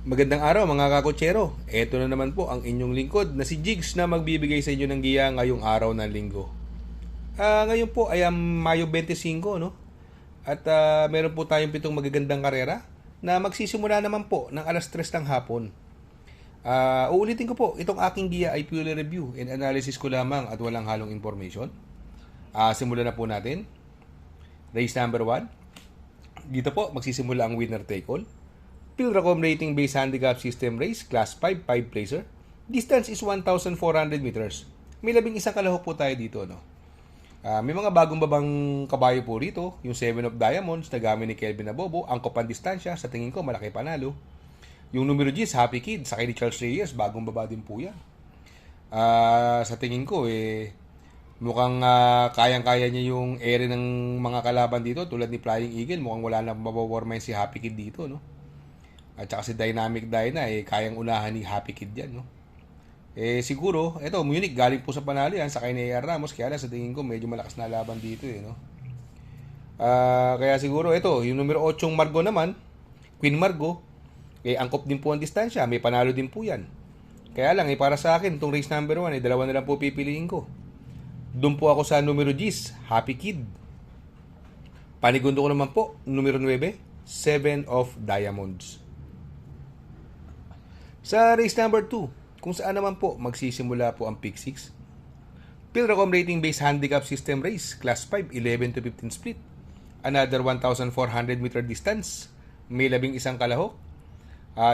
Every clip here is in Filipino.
Magandang araw mga kakotsero. Ito na naman po ang inyong lingkod na si Jigs na magbibigay sa inyo ng giya ngayong araw ng linggo. Ngayon po ay Mayo 25, no? At meron po tayong pitong magagandang karera na magsisimula naman po ng alas 3 ng hapon. Uulitin ko po, itong aking giya ay purely review and analysis ko lamang at walang halong information. Simulan na po natin. Race number 1. Dito po magsisimula ang winner take all. Pilracom rating based handicap system race, class 5, 5 placer. Distance is 1,400 meters. May 11 kalahok po tayo dito, no? May mga bagong babang kabayo po rito, yung 7 of Diamonds na gamit ni Kelvin Abobo, ang kopan distansya, sa tingin ko malaki panalo. Yung numero 10, Happy Kid, sakay ni Charles Reyes, bagong baba din po yan. Sa tingin ko, mukhang kayang-kaya niya yung ere ng mga kalaban dito, tulad ni Flying Eagle, mukhang wala na mabawarma si Happy Kid dito, no? At saka si Dynamic Dyna, kayang unahan ni Happy Kid yan, no? Siguro, eto, Munich, galing po sa panalo yan, sakay ni A.R. Ramos, kaya lang sa tingin ko, medyo malakas na laban dito, no? Kaya siguro, eto, yung numero 8 Margo naman, Queen Margo, angkop din po ang distansya, may panalo din po yan. Kaya lang, para sa akin, itong race number 1, dalawa na lang po pipiliin ko. Doon po ako sa numero 10, Happy Kid. Panigundo ko naman po, numero 9, 7 of Diamonds. Sa race number 2, kung saan naman po magsisimula po ang pick 6. Pilracom rating based handicap system race, class 5, 11 to 15 split. Another 1,400 meter distance. May 11 kalahok.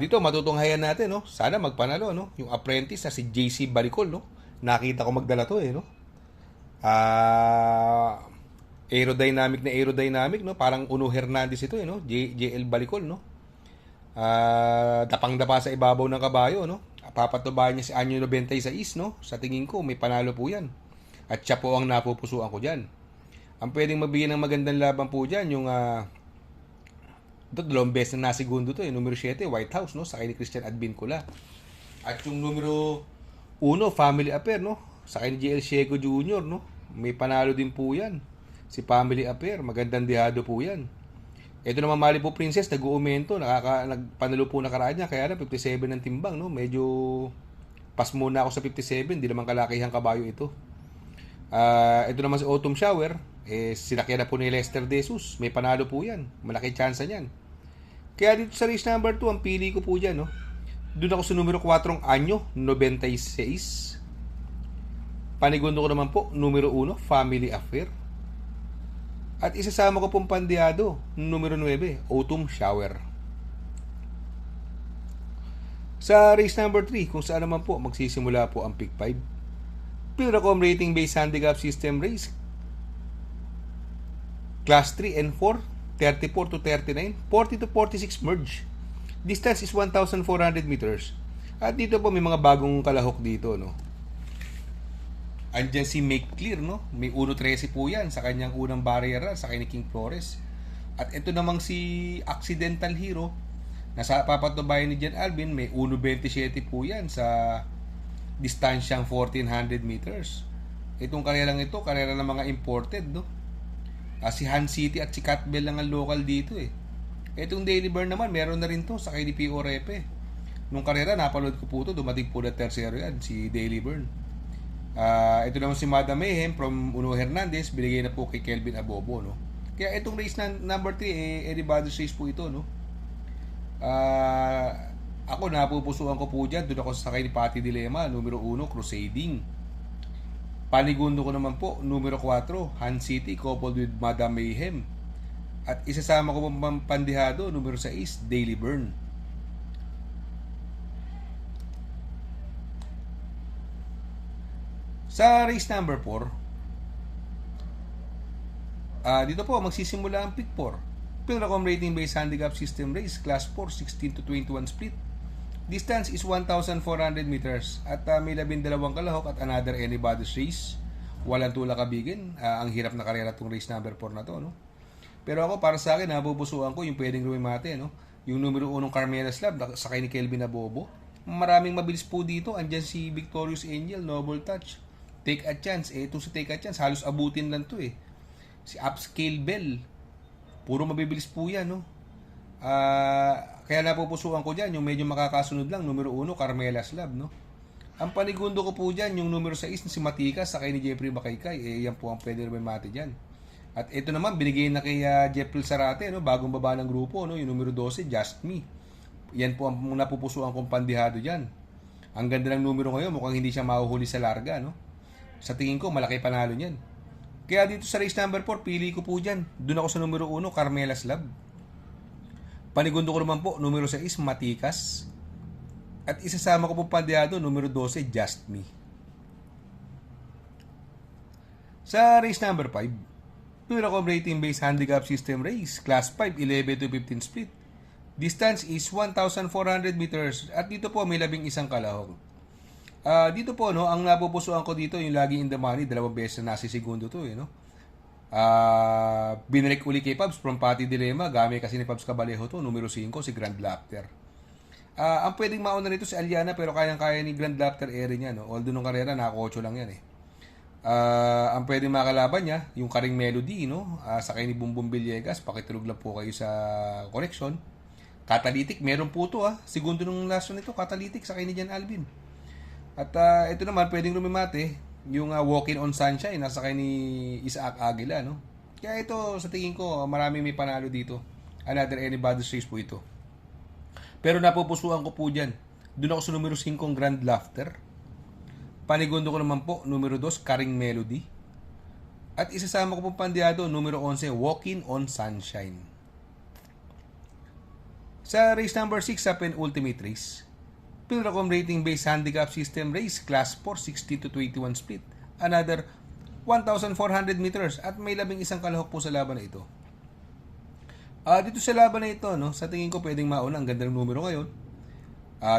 Dito matutunghayan natin, no? Sana magpanalo, no? Yung apprentice na si JC Baricol, no? Nakita ko magdala to, no? Aerodynamic, no? Parang Uno Hernandez ito, no? JL Baricol, no? Dapang-dapa sa ibabaw ng kabayo, no? Papatubayan niya si Anyo 96, no? Sa tingin ko, may panalo po yan. At siya po ang napupusuan ko dyan. Ang pwedeng mabigyan ng magandang laban po dyan, yung ito, dalawang beses na nasigundo to, numero 7, White House, no? Sakay ni Christian Advincula. At yung numero 1, Family Affair, no? Sakay ni JL Shego Jr., no? May panalo din po yan. Si Family Affair, magandang dihado po yan. Ito naman Malibu Princess, nag-uumento, nagpanalo po nakaraan niya, kaya na 57 ng timbang, no? Medyo pas muna ako sa 57, di naman kalakihang kabayo ito. Ito naman si Autumn Shower, sinakyan na po ni Lester De Jesus, may panalo po yan, malaki chance niyan. Kaya dito sa race number 2, ang pili ko po dyan, no? Doon ako sa numero 4, Anyo, 96. Panigundo ko naman po, numero 1, Family Affair. At isasama ko pong pandiado, numero 9, Autumn Shower. Sa race number 3, kung saan naman po magsisimula po ang pick 5. Pilracom rating based handicap system race. Class 3 and 4, 34 to 39, 40 to 46 merge. Distance is 1,400 meters. At dito po may mga bagong kalahok dito, no? Andyan si Make Clear, no? May 1.13 po yan sa kanyang unang barrier sa kay ni King Flores. At ito namang si Accidental Hero na sa papatubayan ni Jan Alvin, may 1.27 po yan sa distansyang 1,400 meters. Itong karera ito, karera ng mga imported, no? Si Han City at si Cat Bell lang ang local dito, Itong Daily Burn naman, meron na rin to sa kay ni P.O. Repe. Nung karera, napanood ko po to, dumating po na tercero yan, si Daily Burn. Ito naman si Madam Mayhem from Uno Hernandez, binigay na po kay Kelvin Abobo, no? Kaya itong race na number 3, anybody's race po ito, no? Ako napupusuan ko po dyan, doon ako sa kay ni Patty Dilema, numero 1, Crusading. Panigundo ko naman po, numero 4, Han City, coupled with Madam Mayhem. At isasama ko pang pandihado, numero 6, Daily Burn. Sa race number 4, dito po magsisimula ang pick 4. Pilracom rating based handicap system race, class 4, 16 to 21 split. Distance is 1,400 meters. At may 12 kalahok at another anybody's race. Walang tulak kabigin. Ang hirap na karera itong race number 4 na to, no? Pero ako, para sa akin, nabubusuan ko yung pwedeng rumimate, no? Yung numero 1 Carmela Slab, sakay ni Kelvin Abobo. Maraming mabilis po dito. Andyan si Victorious Angel, Noble Touch. Take a Chance. Ito sa Take a Chance, halos abutin lang to, Si Upscale Bell. Puro mabibilis po yan, no? kaya napupusuan ko dyan, yung medyo makakasunod lang, numero 1, Carmela Slab, no? Ang panigundo ko po dyan, yung numero 6 na si Matika, sakay ni Jeffrey Bakaykay, yan po ang pwede naman mati dyan. At ito naman, binigay na kay Jeffrey Sarate, no? Bagong baba ng grupo, no? Yung numero 12, Just Me. Yan po ang napupusuan kong pandihado dyan. Ang ganda ng numero ngayon, mukhang hindi siya mahuhuli sa larga, no? Sa tingin ko, malaki panalo niyan. Kaya dito sa race number 4, pili ko po dyan. Doon ako sa numero 1, Carmela Slab. Panigundo ko naman po, numero 6, Matikas. At isasama ko po pandihado, numero 12, Just Me. Sa race number 5, Pinaka rating based handicap system race, class 5, 11 to 15 split. Distance is 1,400 meters. At dito po, may 11 kalahok. Dito po, no, ang napupusuan ko dito, yung lagi in the money, 2 beses na nasisigundo to, no? Binrek uli kay Pabs from Pati Dilema, gamit kasi ni Pabs Cabalejo to, numero 5, si Grand Laughter. Ang pwedeng mauna nito si Aliana, pero kayang-kaya ni Grand Laughter ere niya, no? Although nung karera, naka-8 lang yan, ang pwedeng makalaban niya, yung Karing Melody, no? Sakay ni Bumbum Villegas, pakitulog lang po kayo sa connection. Catalytic, meron po to, segundo nung last one nito, Catalytic, sakay ni Jan Alvin. At ito naman, pwedeng lumimate, yung Walking on Sunshine, nasa kay ni Isaac Aguila, no? Kaya ito, sa tingin ko, marami may panalo dito. Another anybody's race po ito. Pero napupusuan ko po dyan. Doon ako sa numero 5, Grand Laughter. Panigundo ko naman po, numero 2, Karing Melody. At isasama ko po pandiyado, numero 11, Walking on Sunshine. Sa race number 6 sa penultimate race, Pilracom rating based handicap system race, class 4, 60 to 21 split. Another 1,400 meters at may 11 kalahok po sa laban na ito. Dito sa laban na ito, no, sa tingin ko pwedeng mauna, ang ganda ng numero ngayon.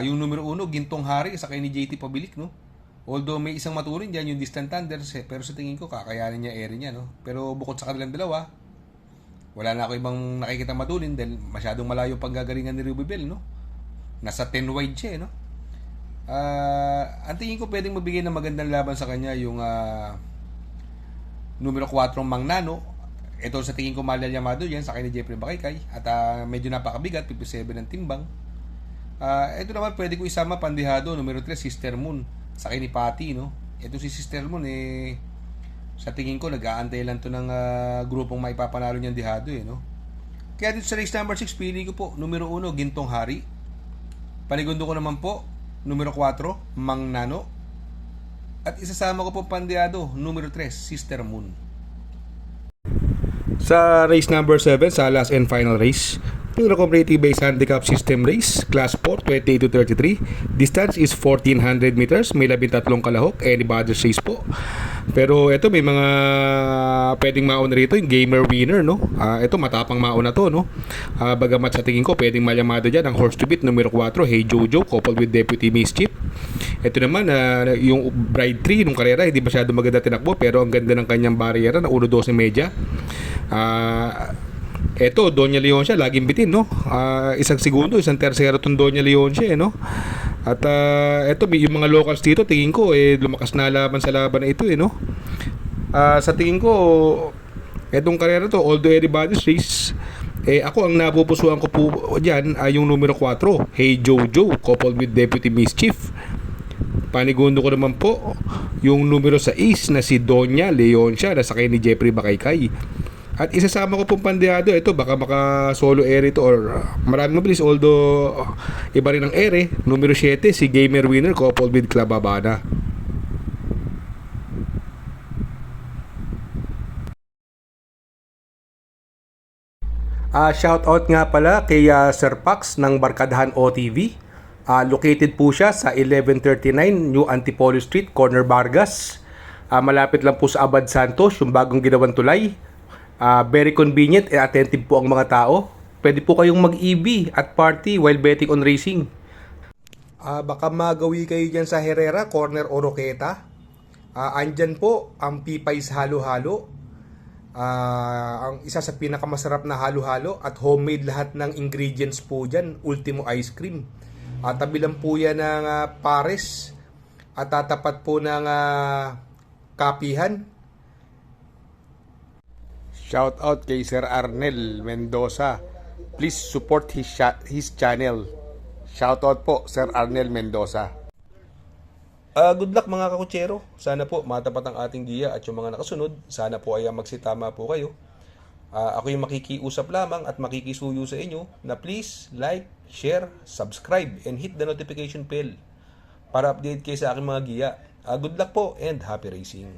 Yung numero 1, Gintong Hari, sakay ni JT Pabilik, no? Although may isang maturing dyan, yung Distant Thunder, pero sa tingin ko kakayanin niya ere niya, no? Pero bukod sa kanilang dalawa, wala na ako ibang nakikita matulin dahil masyadong malayo paggagalingan ni Ruby Bell, no? Nasa 10 wide siya, no? Ang tingin ko pwedeng mabigay ng magandang laban sa kanya yung numero 4, Mang Nano. Ito sa tingin ko Malya Yamado yan, sa kay ni Jeffrey Bakaykay. At medyo napakabigat, 57 ng timbang. Ito naman pwede ko isama pandihado, numero 3, Sister Moon, sa kay ni Pati, no? Ito si Sister Moon, sa tingin ko nag-aantay lang to ng grupong maipapanalo niyang dihado, no? Kaya dito sa race number 6, pili ko po, numero 1, Gintong Hari. Panigundo ko naman po, numero 4, Mang Nano. At isasama ko po pandiyado, numero 3, Sister Moon. Sa race number 7, sa last and final race, Pilracom rating based handicap system race, class 4, 28 to 33. Distance is 1,400 meters, may 13 kalahok, anybody's race po. Pero ito may mga pwedeng mauna rito, yung gamer winner, no? Ito matapang mauna to, no? Bagamat sa tingin ko pwedeng malamado dyan ang horse to beat, numero 4, Hey Jojo, coupled with Deputy Mischief. Ito naman, yung Bride 3 nung karera, hindi masyado maganda tinakbo, pero ang ganda ng kanyang barriera na 1.12 media. Ito, Doña Leon siya, laging bitin, no? Isang segundo, isang tersero itong Doña Leon siya, no? At ito, yung mga locals dito, tingin ko, lumakas na laban sa laban na ito, no? Sa tingin ko, etong karera to, although everybody's race, ako ang napupusuan ko po dyan ay yung numero 4, Hey Jojo, coupled with Deputy Mischief. Panigundo ko naman po yung numero 6 na si Doña Leon siya, nasakay ni Jeffrey Bakaykay. At isasama ko pong pandiyado, ito baka maka-solo ere ito or maraming mabilis, although iba rin ang ere. Numero 7, si Gamer Winner, coupled with Club Habana. Shout out nga pala kay Sir Pax ng Barkadahan OTV. Located po siya sa 1139 New Antipolo Street, Corner Vargas. Malapit lang po sa Abad Santos, yung bagong ginawang tulay. Very convenient and attentive po ang mga tao. Pwede po kayong mag-EB at party while betting on racing. Baka magawi kayo dyan sa Herrera, Corner o Roqueta. Andyan po ang Pipay's Halo-Halo. Ang isa sa pinakamasarap na halo-halo at homemade lahat ng ingredients po dyan. Ultimo Ice Cream. Tabi lang po yan ng Pares at tatapat po ng Kapihan. Shout out kay Sir Arnel Mendoza please support his channel. Shoutout po, Sir Arnel Mendoza. Good luck mga kakutsero. Sana po matapat ang ating giya at yung mga nakasunod. Sana po ay magsitama po kayo. Ako yung makikiusap lamang at makikisuyo sa inyo na please like, share, subscribe, and hit the notification bell para update kayo sa aking mga giya. Good luck po and happy racing.